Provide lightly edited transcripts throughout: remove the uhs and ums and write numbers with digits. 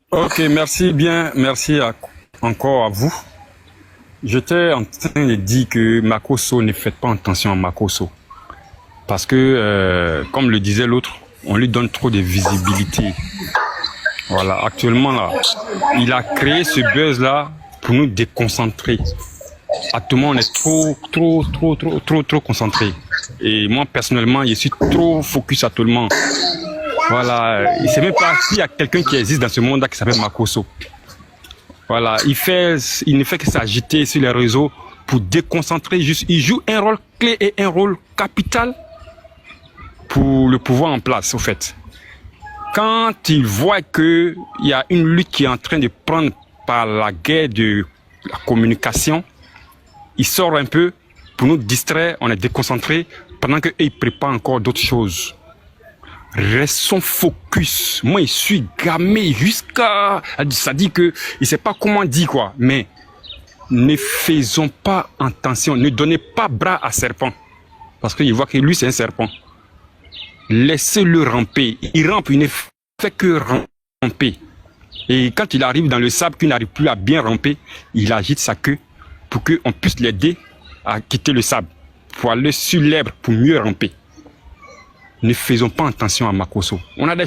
Ok, merci bien, encore à vous. J'étais en train de dire que Makosso, ne faites pas attention à Makosso. Parce que, comme le disait l'autre, on lui donne trop de visibilité. Voilà, actuellement là, il a créé ce buzz-là pour nous déconcentrer. Actuellement, on est trop concentré. Et moi, personnellement, je suis trop focus actuellement. Voilà, il ne sait même pas s'il y a quelqu'un qui existe dans ce monde-là qui s'appelle Makosso. Voilà, il ne fait que s'agiter sur les réseaux pour déconcentrer. Juste, il joue un rôle clé et un rôle capital pour le pouvoir en place, au fait. Quand il voit qu'il y a une lutte qui est en train de prendre par la guerre de la communication, il sort un peu pour nous distraire, on est déconcentré, pendant qu'il prépare encore d'autres choses. Restons focus. Moi, je suis gamé jusqu'à... Ça dit que... Il ne sait pas comment dire quoi, mais ne faisons pas attention. Ne donnez pas bras à serpent. Parce qu'il voit que lui, c'est un serpent. Laissez-le ramper. Il rampe, il ne fait que ramper. Et quand il arrive dans le sable, qu'il n'arrive plus à bien ramper, il agite sa queue pour qu'on puisse l'aider à quitter le sable, pour aller sur l'herbe, pour mieux ramper. Ne faisons pas attention à Makosso. On a les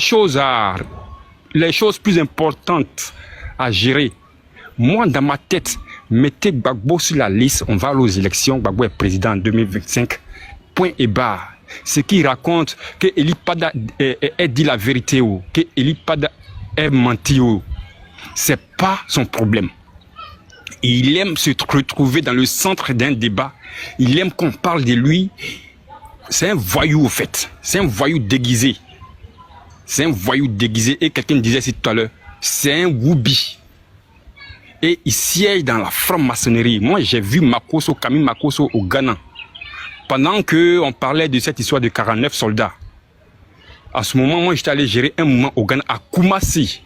choses plus importantes à gérer. Moi, dans ma tête, mettez Gbagbo sur la liste, on va aller aux élections, Gbagbo est président en 2025. Point et barre. Ce qu'il raconte, que Eli Pada ait dit la vérité, que Eli Pada ait menti, c'est pas son problème. Il aime se retrouver dans le centre d'un débat. Il aime qu'on parle de lui. C'est un voyou, au fait. C'est un voyou déguisé. C'est un voyou déguisé. Et quelqu'un disait ici tout à l'heure, c'est un woubi. Et il siège dans la franc-maçonnerie. Moi, j'ai vu Camille Makosso au Ghana. Pendant qu'on parlait de cette histoire de 49 soldats. À ce moment, moi, j'étais allé gérer un moment au Ghana, à Kumasi.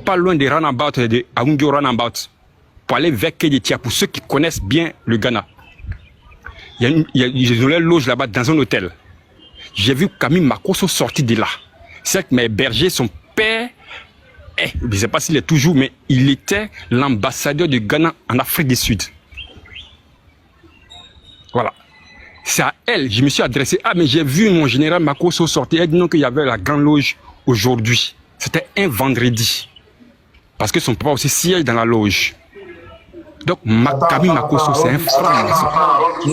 Pas loin des Runabout, de Aungyo Runabout. Pour aller vers Kedetia, pour ceux qui connaissent bien le Ghana. Ils ont leur loge là-bas dans un hôtel. J'ai vu Camille Makosso sortir de là. C'est que mes bergers, son père, je ne sais pas s'il est toujours, mais il était l'ambassadeur du Ghana en Afrique du Sud. Voilà. C'est à elle, je me suis adressé. Ah, mais j'ai vu mon général Makosso sortir. Elle dit non qu'il y avait la grande loge aujourd'hui. C'était un vendredi. Parce que son papa aussi siège dans la loge. Donc, Camille Makosso, c'est un franc-maçon. Je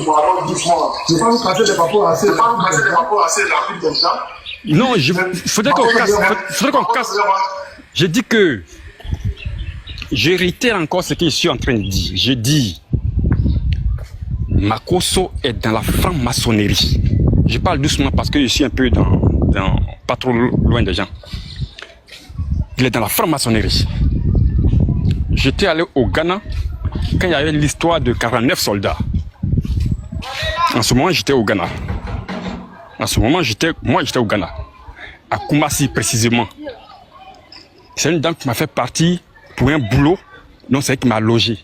vais pas passer des papos assez rapides comme ça. Non, il faudrait qu'on casse. Je dis que, je réitère encore ce que je suis en train de dire. Je dis, Makosso est dans la franc-maçonnerie. Je parle doucement parce que je suis un peu pas trop loin des gens. Il est dans la franc-maçonnerie. J'étais allé au Ghana quand il y avait l'histoire de 49 soldats. En ce moment, j'étais au Ghana. Moi, j'étais au Ghana. À Kumasi, précisément. C'est une dame qui m'a fait partir pour un boulot. Donc, c'est elle qui m'a logé.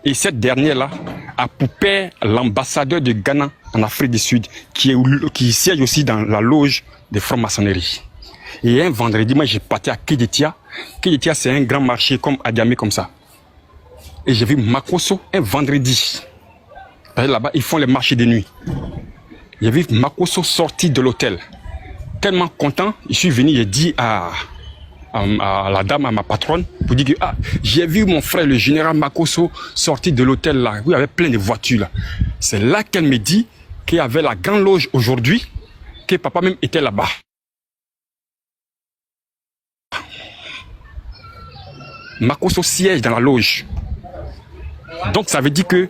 Et cette dernière-là a pour père l'ambassadeur de Ghana en Afrique du Sud, qui siège aussi dans la loge des francs-maçonneries. Et un vendredi, moi, j'ai parti à Kedetia. Kedetia, c'est un grand marché comme Adjamé, comme ça. Et j'ai vu Makosso un vendredi. Là-bas, ils font les marchés de nuit. J'ai vu Makosso sortir de l'hôtel. Tellement content, je suis venu, j'ai dit à la dame, à ma patronne, pour dire que j'ai vu mon frère, le général Makosso, sortir de l'hôtel là, où il y avait plein de voitures là. C'est là qu'elle me dit qu'il y avait la grande loge aujourd'hui, que papa même était là-bas. Makosso siège dans la loge. Donc ça veut dire que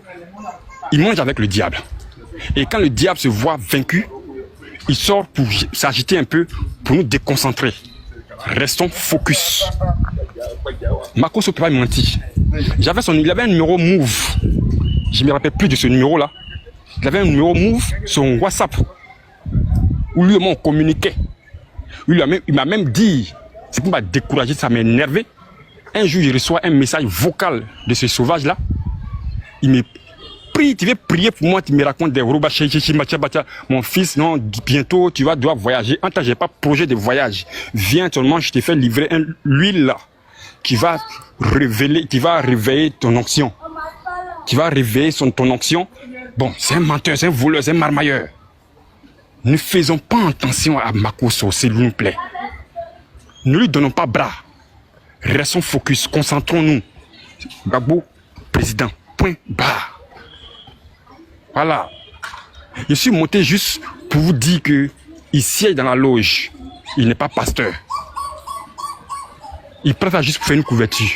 il mange avec le diable. Et quand le diable se voit vaincu, il sort pour s'agiter un peu, pour nous déconcentrer. Restons focus. Makosso ne peut pas mentir. Il avait un numéro Move. Je ne me rappelle plus de ce numéro-là. Il avait un numéro Move sur WhatsApp. Où lui et moi on communiquait. Il m'a même dit, c'est pour m'a découragé, ça m'a énervé. Un jour, je reçois un message vocal de ce sauvage-là. Il me prie, tu veux prier pour moi, tu me racontes des rouba, mon fils, non, bientôt tu dois voyager. En tant que j'ai pas projet de voyage, viens seulement, je te fais livrer l'huile là. qui va réveiller ton onction. Qui va réveiller ton onction. Bon, c'est un menteur, c'est un voleur, c'est un marmailleur. Ne faisons pas attention à Makosso, s'il vous plaît. Ne lui donnons pas bras. Restons focus, concentrons-nous. Gbagbo, président, point barre. Voilà. Je suis monté juste pour vous dire que il siège dans la loge. Il n'est pas pasteur. Il prend ça juste pour faire une couverture.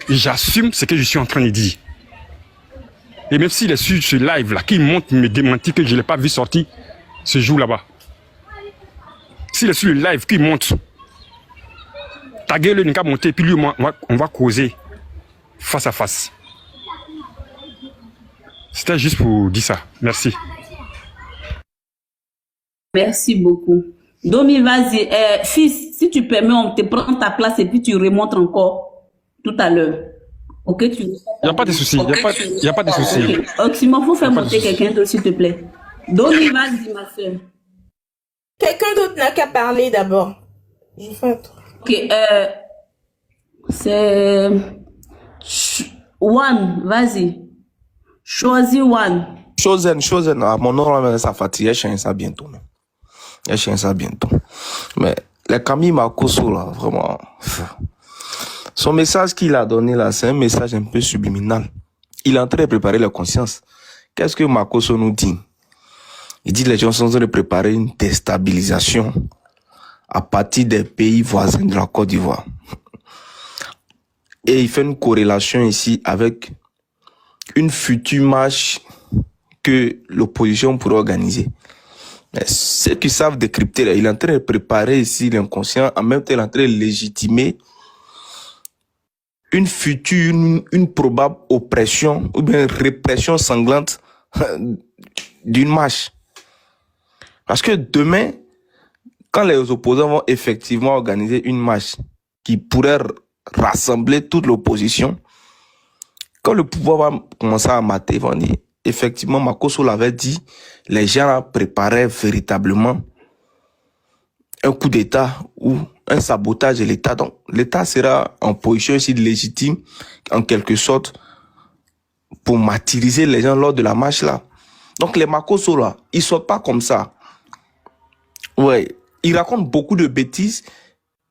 Et j'assume ce que je suis en train de dire. Et même s'il est sur ce live-là, qu'il monte me démentir que je ne l'ai pas vu sortir ce jour là-bas. S'il est sur le live, qu'il monte. Taguez-le, il n'a monter, puis lui, on va causer face à face. C'était juste pour dire ça. Merci. Merci beaucoup. Domi, vas-y. Fils, si tu permets, on te prend ta place et puis tu remontes encore tout à l'heure. Ok, tu... Il n'y a pas de souci. Il n'y a pas de souci. Okay. Oxymore, il faut faire monter quelqu'un d'autre, s'il te plaît. Domi, vas-y, ma soeur. Quelqu'un d'autre n'a qu'à parler d'abord. Je fais un truc. Ok, c'est... One, vas-y. Choisis One. Chosen, mon nom, ça fatigue, je change ça bientôt. Mais les Camille Makosso, là, vraiment, son message qu'il a donné là, c'est un message un peu subliminal. Il est en train de préparer la conscience. Qu'est-ce que Makosso nous dit? Il dit que les gens sont en train de préparer une déstabilisation à partir des pays voisins de la Côte d'Ivoire. Et il fait une corrélation ici avec une future marche que l'opposition pourrait organiser. Mais ceux qui savent décrypter, là, il est en train de préparer ici l'inconscient, en même temps il est en train de légitimer une future, une probable oppression ou bien répression sanglante d'une marche. Parce que demain, quand les opposants vont effectivement organiser une marche qui pourrait rassembler toute l'opposition, quand le pouvoir va commencer à mater, ils vont dire, effectivement, Makosso l'avait dit, les gens préparaient véritablement un coup d'État ou un sabotage de l'État. Donc, l'État sera en position ici de légitime, en quelque sorte, pour martyriser les gens lors de la marche là. Donc, les Makosso là, ils sont pas comme ça. Ouais, ils racontent beaucoup de bêtises,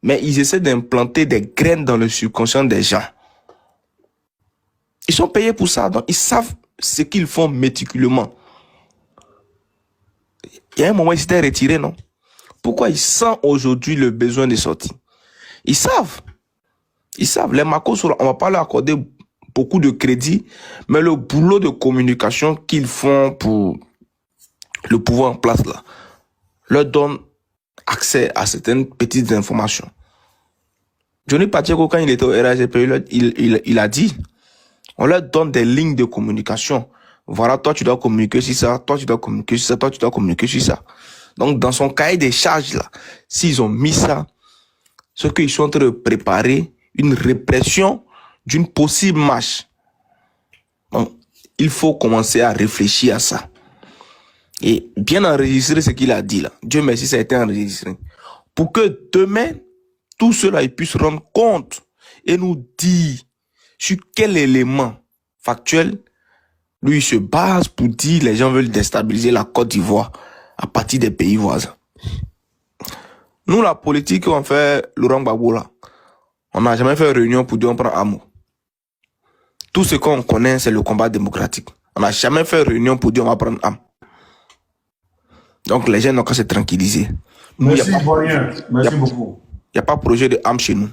mais ils essaient d'implanter des graines dans le subconscient des gens. Ils sont payés pour ça, donc ils savent ce qu'ils font méticuleusement. Il y a un moment, ils s'étaient retirés, non? Pourquoi ils sentent aujourd'hui le besoin de sortir? Ils savent. Les Makosso, on va pas leur accorder beaucoup de crédit, mais le boulot de communication qu'ils font pour le pouvoir en place là, leur donne accès à certaines petites informations. Johnny Pacheco, quand il était au RAGP, il a dit, on leur donne des lignes de communication. Voilà, toi tu dois communiquer sur ça, toi tu dois communiquer sur ça, toi tu dois communiquer sur ça. Donc dans son cahier des charges là, s'ils ont mis ça, ce qu'ils sont en train de préparer, une répression d'une possible marche. Donc il faut commencer à réfléchir à ça. Et bien enregistrer ce qu'il a dit là. Dieu merci, ça a été enregistré. Pour que demain, tout cela puisse se rendre compte et nous dire sur quel élément factuel lui se base pour dire les gens veulent déstabiliser la Côte d'Ivoire à partir des pays voisins. Nous, la politique qu'on fait, Laurent Gbagbo là, on n'a jamais fait réunion pour dire on prend amour. Tout ce qu'on connaît, c'est le combat démocratique. On n'a jamais fait réunion pour dire on va prendre âme. Donc les gens n'ont qu'à se tranquilliser. Nous, merci, Ivoirien. Merci beaucoup. Il n'y a pas de projet de âme chez nous.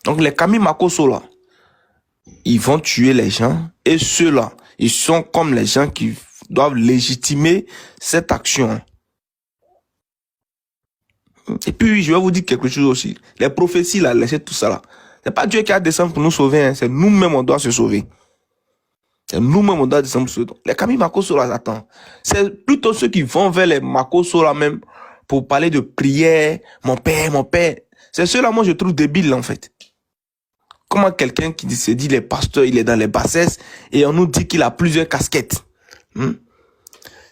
Donc les Camille Makosso là, ils vont tuer les gens. Et ceux-là, ils sont comme les gens qui doivent légitimer cette action. Et puis, je vais vous dire quelque chose aussi. Les prophéties là, laissez tout ça là. C'est pas Dieu qui a descendu pour nous sauver, hein. C'est nous-mêmes on doit se sauver. C'est nous-mêmes on doit descendre pour se sauver. Les Camille Makosso là, attends. C'est plutôt ceux qui vont vers les Makosso là même pour parler de prière. Mon père. C'est ceux-là, moi, je trouve débiles, en fait. Comment quelqu'un qui se dit les pasteurs, il est dans les bassesses et on nous dit qu'il a plusieurs casquettes.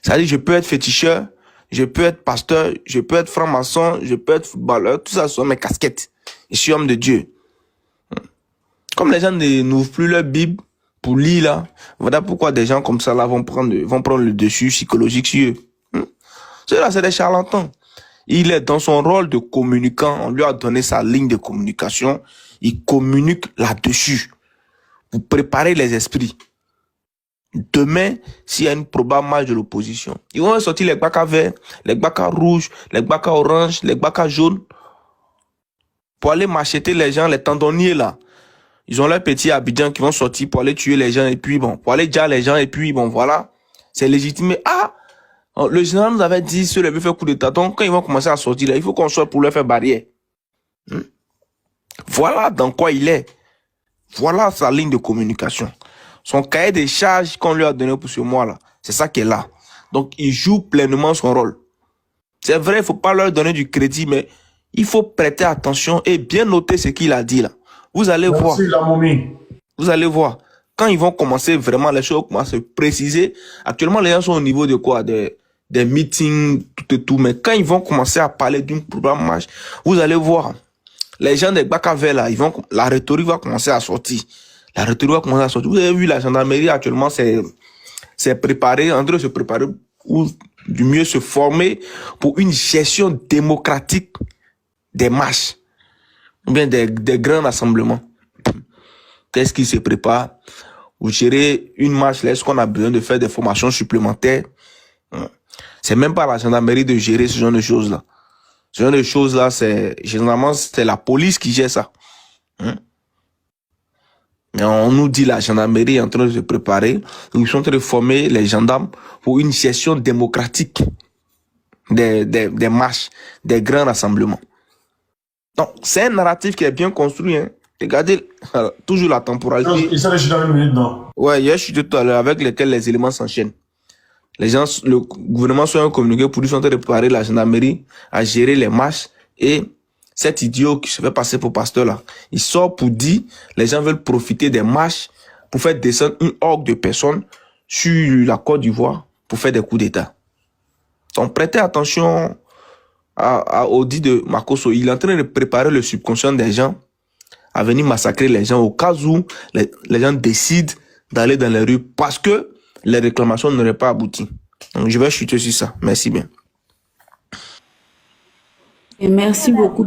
Ça dit, je peux être féticheur, je peux être pasteur, je peux être franc-maçon, je peux être footballeur, tout ça sont mes casquettes. Je suis homme de Dieu. Comme les gens n'ouvrent plus leur Bible pour lire là, voilà pourquoi des gens comme ça là vont prendre le dessus psychologique sur eux. Ceux-là, c'est des charlatans. Il est dans son rôle de communicant. On lui a donné sa ligne de communication. Il communique là-dessus pour préparer les esprits. Demain, s'il y a une probable marche de l'opposition, ils vont sortir les gbaka verts, les gbaka rouges, les gbaka oranges, les gbaka jaunes pour aller macheter les gens, les tendonniers là. Ils ont leurs petits Abidjan qui vont sortir pour aller tuer les gens et puis bon, pour aller dire les gens et puis bon, voilà. C'est légitimé. Ah! Le général nous avait dit, ceux qui veulent faire coup d'état, donc quand ils vont commencer à sortir là, il faut qu'on sorte pour leur faire barrière. Voilà dans quoi il est. Voilà sa ligne de communication. Son cahier des charges qu'on lui a donné pour ce mois-là, c'est ça qui est là. Donc, il joue pleinement son rôle. C'est vrai, il ne faut pas leur donner du crédit, mais il faut prêter attention et bien noter ce qu'il a dit là. Vous allez voir. Merci, la momie. Vous allez voir. Quand ils vont commencer vraiment, les choses commencent à se préciser. Actuellement, les gens sont au niveau de quoi? Des meetings, tout et tout. Mais quand ils vont commencer à parler d'une programme marche, vous allez voir. Les gens des Bakavé là, la rhétorique va commencer à sortir. La rhétorique va commencer à sortir. Vous avez vu, la gendarmerie actuellement, c'est préparé, en train de se préparer ou du mieux se former pour une gestion démocratique des marches, ou bien des grands rassemblements. Qu'est-ce qui se prépare? Vous gérez une marche là, est-ce qu'on a besoin de faire des formations supplémentaires? C'est même pas la gendarmerie de gérer ce genre de choses-là. Ce genre de choses-là, généralement, c'est la police qui gère ça. Mais on nous dit la gendarmerie est en train de se préparer. Ils sont en train de former les gendarmes pour une gestion démocratique des marches, des grands rassemblements. Donc, c'est un narratif qui est bien construit. Regardez toujours la temporalité. Il s'est réussi dans une minute, non? Ouais, hier, je suis tout à l'heure avec lesquels les éléments s'enchaînent. Les gens, le gouvernement soit communiqué pour lui sont en train de préparer la gendarmerie à gérer les marches et cet idiot qui se fait passer pour pasteur là, il sort pour dire les gens veulent profiter des marches pour faire descendre une horde de personnes sur la Côte d'Ivoire pour faire des coups d'État. Donc prêtez attention au dit de Makosso. Il est en train de préparer le subconscient des gens à venir massacrer les gens au cas où les gens décident d'aller dans les rues parce que les réclamations n'auraient pas abouti. Donc je vais chuter sur ça. Merci bien. Et merci beaucoup.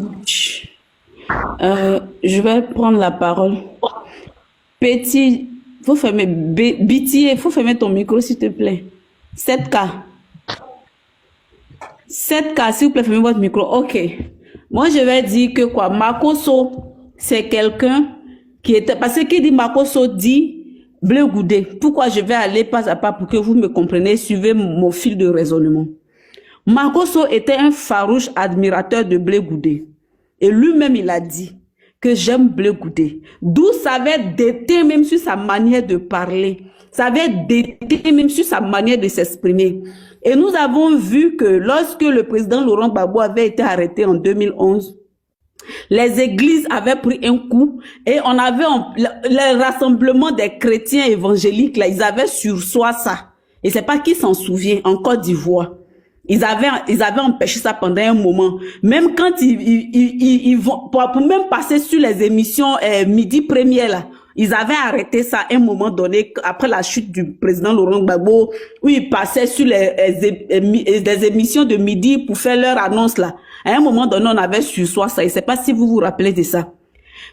Je vais prendre la parole. Petit, faut fermer, Bitier, faut fermer ton micro s'il te plaît. 7K. 7K, s'il vous plaît, fermez votre micro. Ok. Moi, je vais dire que quoi, Makosso, c'est quelqu'un qui était, parce que qui dit Makosso dit Bleu Goudé. Pourquoi je vais aller pas à pas pour que vous me compreniez, suivez mon fil de raisonnement. Makosso était un farouche admirateur de Blé Goudé. Et lui-même, il a dit que j'aime Blé Goudé. D'où ça avait déteint même sur sa manière de parler. Ça avait déteint même sur sa manière de s'exprimer. Et nous avons vu que lorsque le président Laurent Gbagbo avait été arrêté en 2011, les églises avaient pris un coup et on avait le rassemblement des chrétiens évangéliques, là, ils avaient sur soi ça. Et c'est pas qui s'en souvient, en Côte d'Ivoire. Ils avaient empêché ça pendant un moment. Même quand ils vont, pour même passer sur les émissions Midi Première là, ils avaient arrêté ça à un moment donné, après la chute du président Laurent Gbagbo, où ils passaient sur les émissions de midi pour faire leur annonce là. À un moment donné, on avait sur soi ça. Je ne sais pas si vous vous rappelez de ça.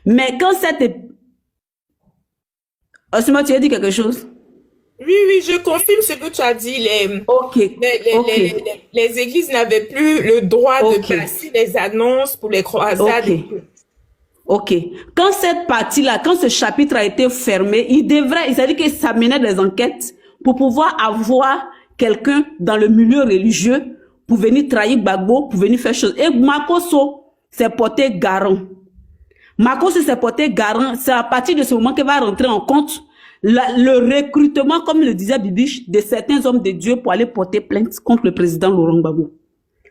Mais quand c'était... Osima, tu as dit quelque chose? Oui, je confirme ce que tu as dit. Les églises n'avaient plus le droit de passer les annonces pour les croisades. Ok. Quand cette partie-là, quand ce chapitre a été fermé, il s'est dit que ça menait des enquêtes pour pouvoir avoir quelqu'un dans le milieu religieux pour venir trahir Gbagbo, pour venir faire chose. Et Makosso s'est porté garant. Makosso s'est porté garant. C'est à partir de ce moment qu'il va rentrer en compte le recrutement, comme le disait Bibiche, de certains hommes de Dieu pour aller porter plainte contre le président Laurent Gbagbo.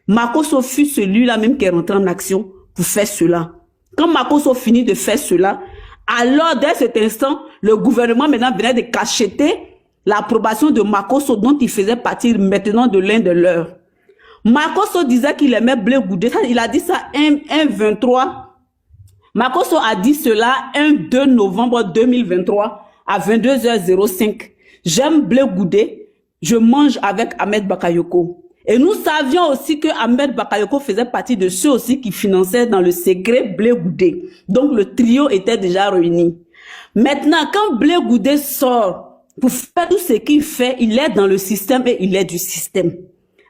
Makosso fut celui-là même qui est rentré en action pour faire cela. Quand Makosso finit de faire cela, alors dès cet instant, le gouvernement maintenant venait de cacheter l'approbation de Makosso dont il faisait partie maintenant de l'un de leurs. Makosso disait qu'il aimait Blé Goudé. Il a dit ça un 23 Makosso a dit cela un 2 novembre 2023 à 22h05. J'aime Blé Goudé, je mange avec Ahmed Bakayoko. Et nous savions aussi que Ahmed Bakayoko faisait partie de ceux aussi qui finançaient dans le secret Blé Goudé. Donc le trio était déjà réuni. Maintenant, quand Blé Goudé sort pour faire tout ce qu'il fait, il est dans le système et il est du système.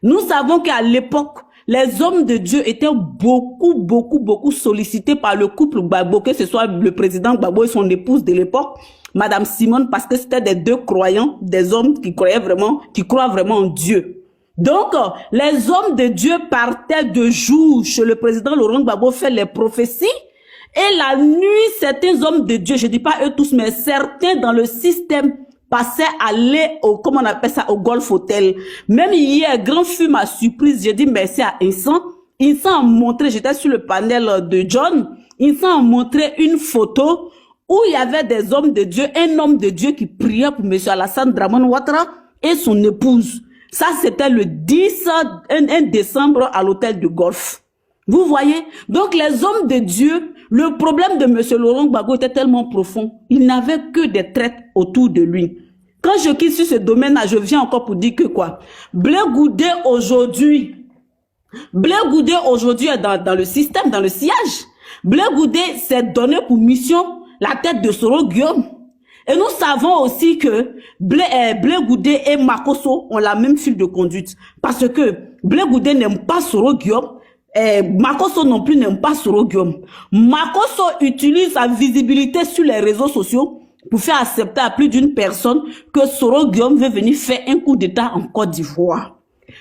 Nous savons qu'à l'époque, les hommes de Dieu étaient beaucoup sollicités par le couple Gbagbo, que ce soit le président Gbagbo et son épouse de l'époque, Madame Simone, parce que c'était des deux croyants, des hommes qui croient vraiment en Dieu. Donc, les hommes de Dieu partaient de jour chez le président Laurent Gbagbo, faire les prophéties, et la nuit, certains hommes de Dieu, je dis pas eux tous, mais certains dans le système, passaient aller au, comment on appelle ça, au Golf Hotel. Même hier, grand fut ma surprise, j'ai dit merci à Insan. Insan a montré, j'étais sur le panel de John, Insan a montré une photo où il y avait des hommes de Dieu, un homme de Dieu qui priait pour M. Alassane Dramane Ouattara et son épouse. Ça, c'était le 1 décembre à l'hôtel de Golf. Vous voyez? Donc, les hommes de Dieu, le problème de M. Laurent Gbagbo était tellement profond. Il n'avait que des traites autour de lui. Quand je quitte sur ce domaine-là, je viens encore pour dire que quoi? Blé Goudé aujourd'hui est dans le système, dans le sillage. Blé Goudé s'est donné pour mission la tête de Soro Guillaume. Et nous savons aussi que Blé Goudé et Makosso ont la même file de conduite. Parce que Blé Goudé n'aime pas Soro Guillaume. Makosso non plus n'aime pas Soro Guillaume. Makosso utilise sa visibilité sur les réseaux sociaux pour faire accepter à plus d'une personne que Soro Guillaume veut venir faire un coup d'État en Côte d'Ivoire.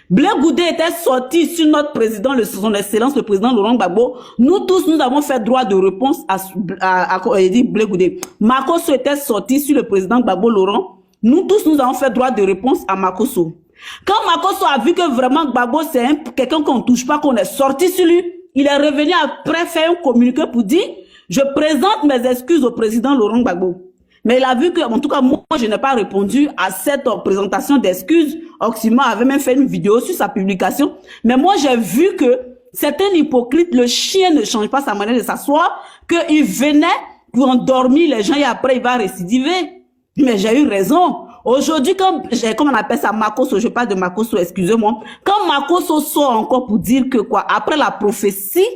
Blé Goudé était sorti sur notre président, son excellence, le président Laurent Gbagbo. Nous tous, nous avons fait droit de réponse à Blé Goudé. Makosso était sorti sur le président Gbagbo Laurent. Nous tous, nous avons fait droit de réponse à Makosso. Quand Makosso a vu que vraiment Gbagbo, c'est quelqu'un qu'on ne touche pas, qu'on est sorti sur lui, il est revenu après faire un communiqué pour dire « Je présente mes excuses au président Laurent Gbagbo ». Mais il a vu que, en tout cas, moi, je n'ai pas répondu à cette présentation d'excuses. Oxyma avait même fait une vidéo sur sa publication. Mais moi, j'ai vu que c'est un hypocrite. Le chien ne change pas sa manière de s'asseoir, qu'il venait pour endormir les gens et après, il va récidiver. Mais j'ai eu raison. Aujourd'hui, comme on appelle ça, Makosso, je parle de Makosso, excusez-moi. Quand Makosso sort encore pour dire que quoi, après la prophétie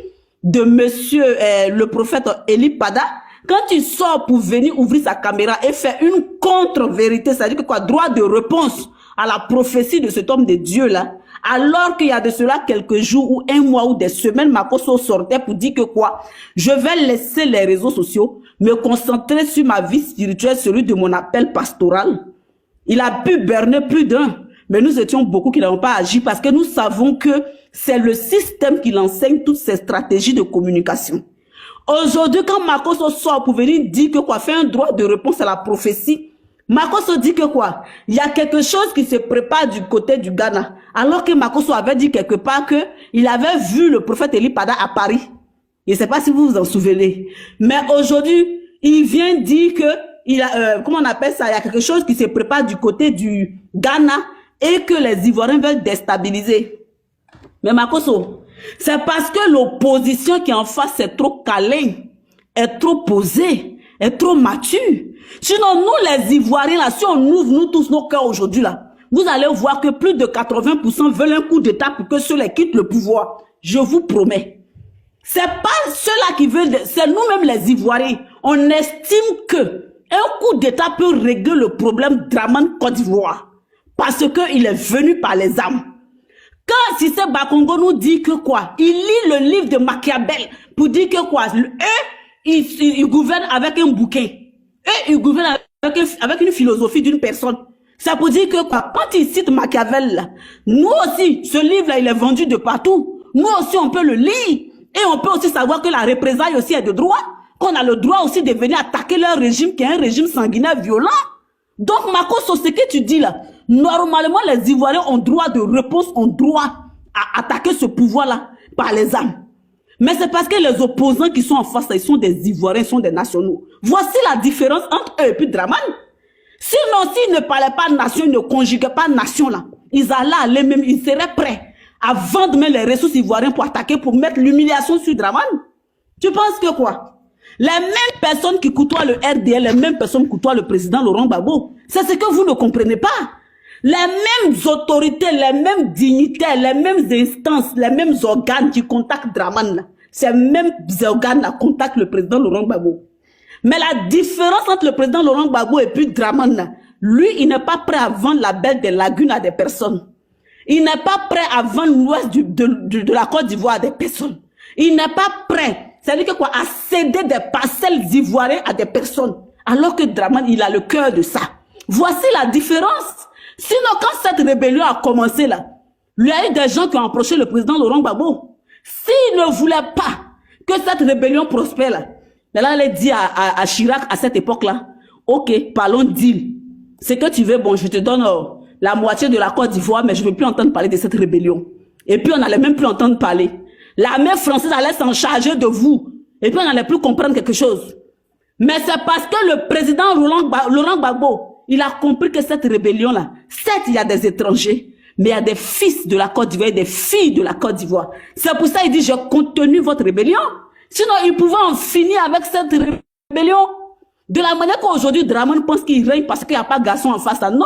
de monsieur, le prophète Eli Pada, quand il sort pour venir ouvrir sa caméra et faire une contre-vérité, c'est-à-dire que quoi, droit de réponse à la prophétie de cet homme de Dieu là, alors qu'il y a de cela quelques jours ou un mois ou des semaines, Makosso sortait pour dire que quoi, je vais laisser les réseaux sociaux, me concentrer sur ma vie spirituelle, celui de mon appel pastoral. Il a pu berner plus d'un, mais nous étions beaucoup qui n'avons pas agi parce que nous savons que c'est le système qui enseigne toutes ces stratégies de communication. Aujourd'hui, quand Makosso sort pour venir dire que quoi, fait un droit de réponse à la prophétie, Makosso dit que quoi, il y a quelque chose qui se prépare du côté du Ghana. Alors que Makosso avait dit quelque part que il avait vu le prophète Eli Pada à Paris. Je ne sais pas si vous vous en souvenez. Mais aujourd'hui, il vient dire que il a, comment on appelle ça, il y a quelque chose qui se prépare du côté du Ghana et que les Ivoiriens veulent déstabiliser. Mais Makosso, c'est parce que l'opposition qui est en face est trop câlin, est trop posée, est trop mature. Sinon, nous les Ivoiriens, là, si on ouvre nous tous nos cœurs aujourd'hui, là, vous allez voir que plus de 80% veulent un coup d'État pour que ceux-là quittent le pouvoir. Je vous promets. C'est pas ceux-là qui veulent, c'est nous-mêmes les Ivoiriens. On estime que un coup d'État peut régler le problème Dramane Côte d'Ivoire. Parce qu'il est venu par les âmes. Quand Cissé Bakongo nous dit que quoi, il lit le livre de Machiavel pour dire que quoi, eux, ils gouvernent avec un bouquin. Eux, ils gouvernent avec une philosophie d'une personne. Ça pour dire que quoi, quand ils citent Machiavel, là, nous aussi, ce livre-là, il est vendu de partout. Nous aussi, on peut le lire. Et on peut aussi savoir que la représailles aussi est de droit. Qu'on a le droit aussi de venir attaquer leur régime qui est un régime sanguinaire violent. Donc, Makosso, ce que tu dis là, normalement, les Ivoiriens ont droit de réponse, ont droit à attaquer ce pouvoir-là par les armes. Mais c'est parce que les opposants qui sont en face, ils sont des Ivoiriens, ils sont des nationaux. Voici la différence entre eux et puis Dramane. Sinon, s'ils ne parlaient pas nation, ils ne conjuguaient pas nation là, ils allaient même, ils seraient prêts à vendre même les ressources ivoiriennes pour attaquer, pour mettre l'humiliation sur Dramane. Tu penses que quoi? Les mêmes personnes qui côtoient le RDL, les mêmes personnes qui côtoient le président Laurent Gbagbo. C'est ce que vous ne comprenez pas. Les mêmes autorités, les mêmes dignitaires, les mêmes instances, les mêmes organes qui contactent Dramane, là, ces mêmes organes-là contactent le président Laurent Gbagbo. Mais la différence entre le président Laurent Gbagbo et puis Dramane, là, lui, il n'est pas prêt à vendre la belle des lagunes à des personnes. Il n'est pas prêt à vendre l'ouest de la Côte d'Ivoire à des personnes. Il n'est pas prêt, c'est-à-dire que quoi, à céder des parcelles ivoiriennes à des personnes. Alors que Dramane, il a le cœur de ça. Voici la différence. Sinon, quand cette rébellion a commencé là, il y a eu des gens qui ont approché le président Laurent Gbagbo. S'il ne voulait pas que cette rébellion prospère là, il allait dire à Chirac à cette époque-là, ok, parlons deal. C'est que tu veux, bon, je te donne la moitié de la Côte d'Ivoire, mais je ne veux plus entendre parler de cette rébellion. Et puis on n'allait même plus entendre parler. L'armée française allait s'en charger de vous. Et puis on n'allait plus comprendre quelque chose. Mais c'est parce que le président Laurent Gbagbo, il a compris que cette rébellion-là, certes, il y a des étrangers, mais il y a des fils de la Côte d'Ivoire et des filles de la Côte d'Ivoire. C'est pour ça qu'il dit, j'ai contenu votre rébellion. Sinon, il pouvait en finir avec cette rébellion. De la manière qu'aujourd'hui, Dramane pense qu'il règne parce qu'il n'y a pas de garçon en face. Non.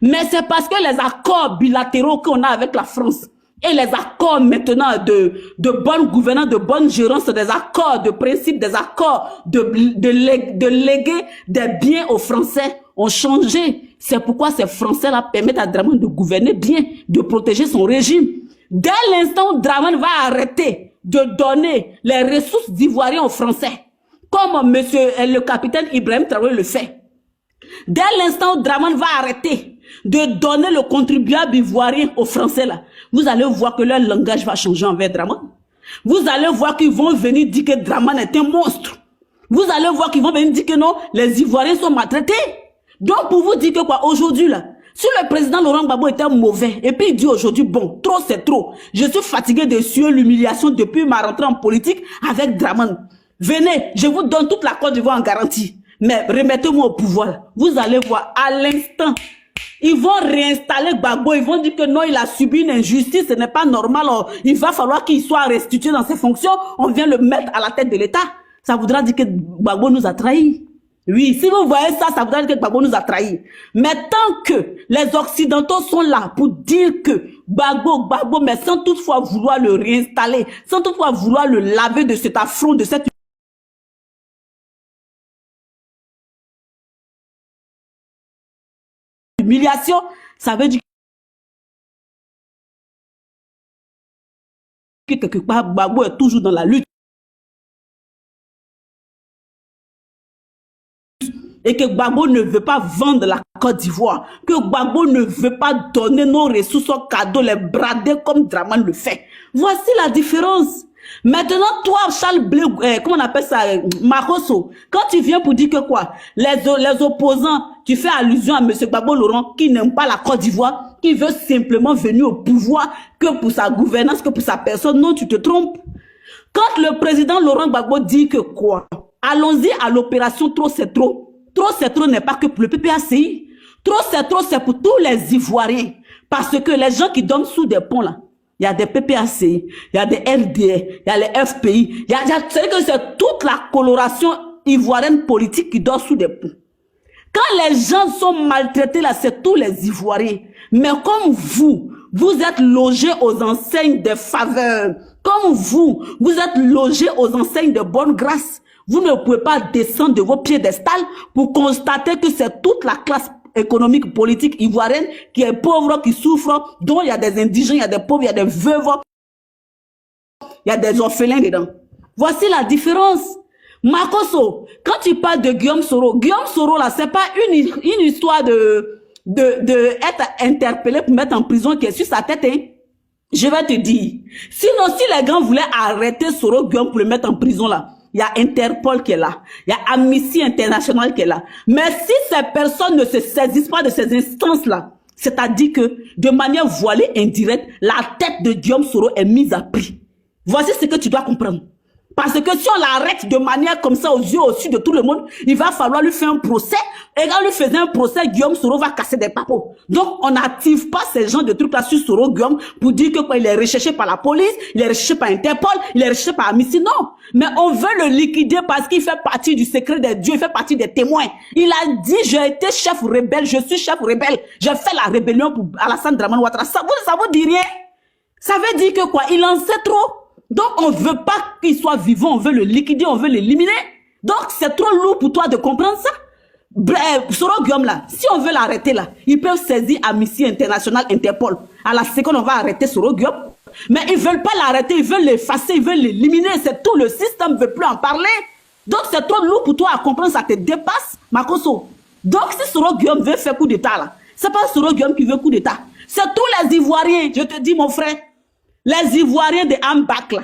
Mais c'est parce que les accords bilatéraux qu'on a avec la France et les accords maintenant de bonne gouvernance, de bonne gérance, des accords de principe, des accords de léguer des biens aux Français ont changé. C'est pourquoi ces Français-là permettent à Dramane de gouverner bien, de protéger son régime. Dès l'instant où Dramane va arrêter de donner les ressources d'Ivoiriens aux Français, comme le capitaine Ibrahim Traoré le fait, dès l'instant où Dramane va arrêter de donner le contribuable ivoirien aux Français, là, vous allez voir que leur langage va changer envers Dramane. Vous allez voir qu'ils vont venir dire que Dramane est un monstre. Vous allez voir qu'ils vont venir dire que non, les Ivoiriens sont maltraités. Donc pour vous dire que quoi, aujourd'hui là, si le président Laurent Gbagbo était mauvais, et puis il dit aujourd'hui, bon, trop c'est trop, je suis fatigué de suer l'humiliation depuis ma rentrée en politique avec Dramane. Venez, je vous donne toute la Côte d'Ivoire en garantie. Mais remettez-moi au pouvoir. Vous allez voir, à l'instant, ils vont réinstaller Gbagbo. Ils vont dire que non, il a subi une injustice, ce n'est pas normal. Il va falloir qu'il soit restitué dans ses fonctions. On vient le mettre à la tête de l'État. Ça voudra dire que Gbagbo nous a trahis. Oui, si vous voyez ça, ça voudra dire que Gbagbo nous a trahis. Mais tant que les Occidentaux sont là pour dire que Gbagbo, mais sans toutefois vouloir le réinstaller, sans toutefois vouloir le laver de cet affront, de cette humiliation, ça veut dire que quelque part, Gbagbo est toujours dans la lutte. Et que Gbagbo ne veut pas vendre la Côte d'Ivoire, que Gbagbo ne veut pas donner nos ressources en cadeau, les brader comme Dramane le fait. Voici la différence. Maintenant, toi, Charles Blé, comment on appelle ça, Makosso, quand tu viens pour dire que quoi, les opposants, tu fais allusion à M. Gbagbo Laurent, qui n'aime pas la Côte d'Ivoire, qui veut simplement venir au pouvoir que pour sa gouvernance, que pour sa personne. Non, tu te trompes. Quand le président Laurent Gbagbo dit que quoi, allons-y à l'opération Trop c'est trop. Trop c'est trop n'est pas que pour le PPACI. Trop c'est trop, c'est pour tous les Ivoiriens. Parce que les gens qui dorment sous des ponts là, il y a des PPACI, il y a des RDR, il y a les FPI, c'est que c'est toute la coloration ivoirienne politique qui dort sous des ponts. Quand les gens sont maltraités là, c'est tous les Ivoiriens. Mais comme vous êtes logés aux enseignes de faveur. Comme vous êtes logés aux enseignes de bonne grâce. Vous ne pouvez pas descendre de vos piédestals pour constater que c'est toute la classe économique, politique ivoirienne qui est pauvre, qui souffre, dont il y a des indigènes, il y a des pauvres, il y a des veuves, il y a des orphelins dedans. Voici la différence. Makosso, quand tu parles de Guillaume Soro là, c'est pas une histoire de être interpellé pour mettre en prison qui est sur sa tête, hein. Je vais te dire. Sinon, si les gens voulaient arrêter Soro Guillaume pour le mettre en prison là, il y a Interpol qui est là. Il y a Amnesty International qui est là. Mais si ces personnes ne se saisissent pas de ces instances-là, c'est-à-dire que de manière voilée, indirecte, la tête de Guillaume Soro est mise à prix. Voici ce que tu dois comprendre. Parce que si on l'arrête de manière comme ça aux yeux au-dessus de tout le monde, il va falloir lui faire un procès. Et quand on lui faisait un procès, Guillaume Soro va casser des papos. Donc, on n'active pas ces gens de trucs là sur Soro Guillaume pour dire que quoi, il est recherché par la police, il est recherché par Interpol, il est recherché par Amici. Non. Mais on veut le liquider parce qu'il fait partie du secret des dieux, il fait partie des témoins. Il a dit, j'ai été chef rebelle, je suis chef rebelle. J'ai fait la rébellion pour Alassane Dramane Ouattara. Ça vous dit rien? Ça veut dire que quoi? Il en sait trop. Donc, on ne veut pas qu'il soit vivant, on veut le liquider, on veut l'éliminer. Donc, c'est trop lourd pour toi de comprendre ça. Bref, Soro Guillaume là, si on veut l'arrêter là, ils peuvent saisir Amnesty International, Interpol. À la seconde, on va arrêter Soro Guillaume. Mais ils ne veulent pas l'arrêter, ils veulent l'effacer, ils veulent l'éliminer. C'est tout, le système ne veut plus en parler. Donc, c'est trop lourd pour toi à comprendre, ça te dépasse, Makosso. Donc, si Soro Guillaume veut faire coup d'état là, c'est pas Soro Guillaume qui veut coup d'état. C'est tous les Ivoiriens, je te dis mon frère. Les Ivoiriens de Ambak, là,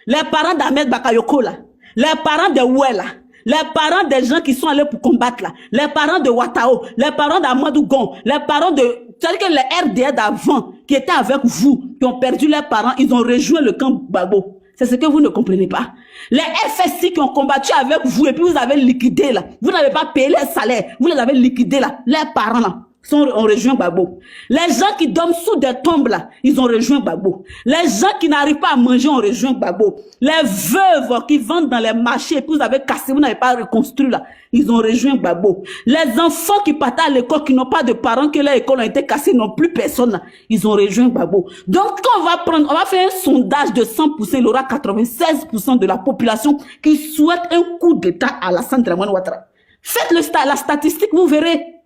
les parents d'Ahmed Bakayoko, là, les parents de Oué, là, les parents des gens qui sont allés pour combattre, là, les parents de Watao, les parents d'Amadou Gon, les parents de... C'est-à-dire que les RDA d'avant, qui étaient avec vous, qui ont perdu leurs parents, ils ont rejoint le camp Gbagbo. C'est ce que vous ne comprenez pas. Les FSI qui ont combattu avec vous, et puis vous avez liquidé, là. Vous n'avez pas payé les salaires. Vous les avez liquidés, là. Les parents, là. Ont rejoint Gbagbo. Les gens qui dorment sous des tombes là, ils ont rejoint Gbagbo. Les gens qui n'arrivent pas à manger ont rejoint Gbagbo. Les veuves qui vendent dans les marchés et puis vous avez cassé, vous n'avez pas reconstruit là, ils ont rejoint Gbagbo. Les enfants qui partent à l'école, qui n'ont pas de parents, que leur école a été cassée, n'ont plus personne là, ils ont rejoint Gbagbo. Donc quand on va faire un sondage de 100%, il y aura 96% de la population qui souhaite un coup d'état à Alassane Dramane Ouattara. Faites la statistique, vous verrez.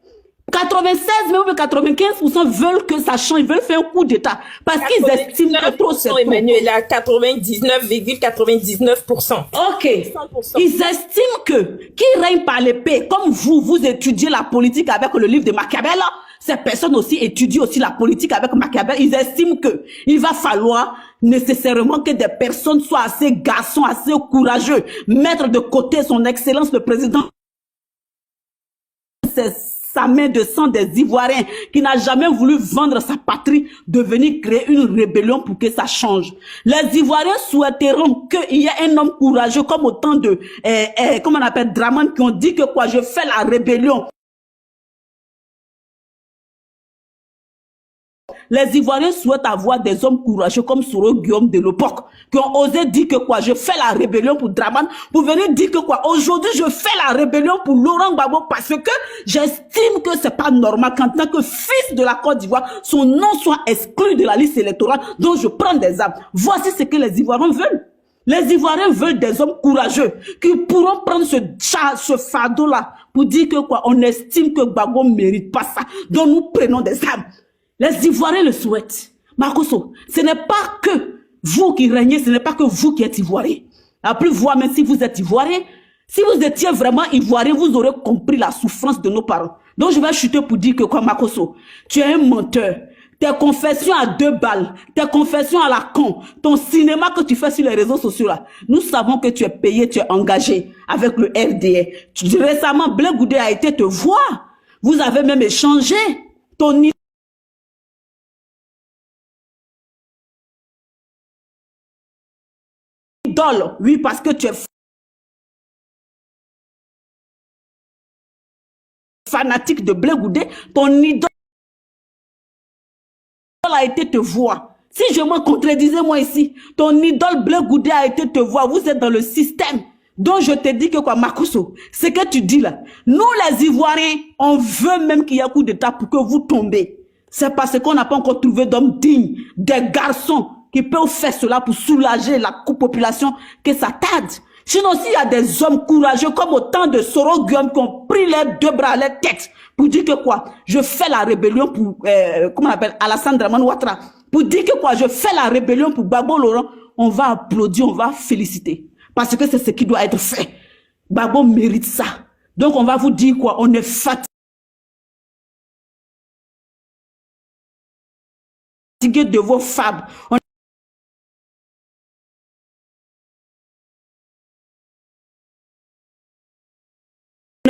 96, même 95% veulent que ça change, ils veulent faire un coup d'état. Parce qu'ils estiment que trop c'est trop. Emmanuel, à 99,99%. Ok. 100%. Ils estiment que, qui règne par l'épée, comme vous étudiez la politique avec le livre de Machiavel, ces personnes aussi étudient aussi la politique avec Machiavel. Ils estiment que il va falloir nécessairement que des personnes soient assez garçons, assez courageux, mettre de côté son excellence le président. Sa main de sang des Ivoiriens qui n'a jamais voulu vendre sa patrie, de venir créer une rébellion pour que ça change. Les Ivoiriens souhaiteront qu'il y ait un homme courageux comme autant de, comment on appelle, Dramane, qui ont dit que quoi, je fais la rébellion. Les Ivoiriens souhaitent avoir des hommes courageux comme Soro Guillaume de l'époque, qui ont osé dire que quoi, je fais la rébellion pour Dramane, pour venir dire que quoi, aujourd'hui je fais la rébellion pour Laurent Gbagbo parce que j'estime que c'est pas normal qu'en tant que fils de la Côte d'Ivoire, son nom soit exclu de la liste électorale dont je prends des armes. Voici ce que les Ivoiriens veulent. Les Ivoiriens veulent des hommes courageux qui pourront prendre ce fardeau-là pour dire que quoi, on estime que Gbagbo ne mérite pas ça, donc nous prenons des armes. Les Ivoiriens le souhaitent. Makosso, ce n'est pas que vous qui régnez, ce n'est pas que vous qui êtes Ivoirien. À plus voir, même si vous êtes Ivoirien, si vous étiez vraiment Ivoirien, vous aurez compris la souffrance de nos parents. Donc je vais chuter pour dire que quoi, Makosso, tu es un menteur. Tes confessions à 2 balles, tes confessions à la con, ton cinéma que tu fais sur les réseaux sociaux là, nous savons que tu es payé, tu es engagé avec le RDA. Récemment, Blé Goudé a été te voir. Vous avez même échangé ton idole, oui, parce que tu es fanatique de Blé Goudé, ton idole a été te voir. Si je me contredisais moi ici, ton idole Blé Goudé a été te voir, vous êtes dans le système. Donc je te dis que quoi, Makosso, ce que tu dis là, nous les Ivoiriens, on veut même qu'il y ait un coup d'état pour que vous tombez. C'est parce qu'on n'a pas encore trouvé d'hommes dignes, des garçons qui peuvent faire cela pour soulager la population que ça tarde. Sinon, s'il y a des hommes courageux comme autant de Soro Guillaume qui ont pris les 2 bras à la tête pour dire que quoi, je fais la rébellion pour, comment on appelle, Alassane Dramane Ouattara, pour dire que quoi, je fais la rébellion pour Gbagbo Laurent, on va applaudir, on va féliciter. Parce que c'est ce qui doit être fait. Gbagbo mérite ça. Donc on va vous dire quoi, on est fatigué de vos fables. On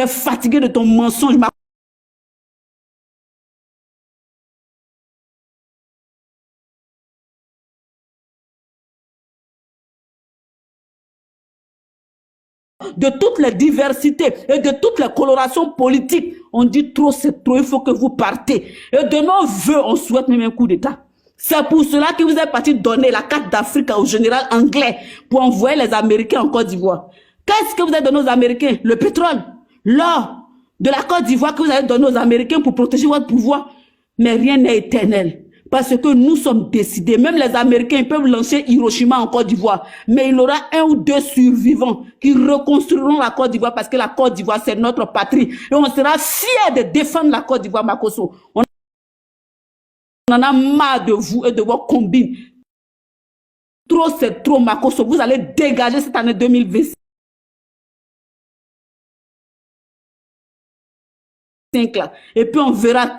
est fatigué de ton mensonge. de toutes les diversités et de toutes les colorations politiques. On dit trop, c'est trop, il faut que vous partez. Et de nos voeux, on souhaite même un coup d'État. C'est pour cela que vous êtes parti donner la carte d'Afrique au général anglais pour envoyer les Américains en Côte d'Ivoire. Qu'est-ce que vous avez donné aux Américains? Le pétrole, l'or de la Côte d'Ivoire que vous avez donné aux Américains pour protéger votre pouvoir. Mais rien n'est éternel. Parce que nous sommes décidés. Même les Américains ils peuvent lancer Hiroshima en Côte d'Ivoire. Mais il y aura 1 ou 2 survivants qui reconstruiront la Côte d'Ivoire parce que la Côte d'Ivoire, c'est notre patrie. Et on sera fiers de défendre la Côte d'Ivoire, Makosso. On en a marre de vous et de vos combines. Trop, c'est trop, Makosso. Vous allez dégager cette année 2025 là. Et puis on verra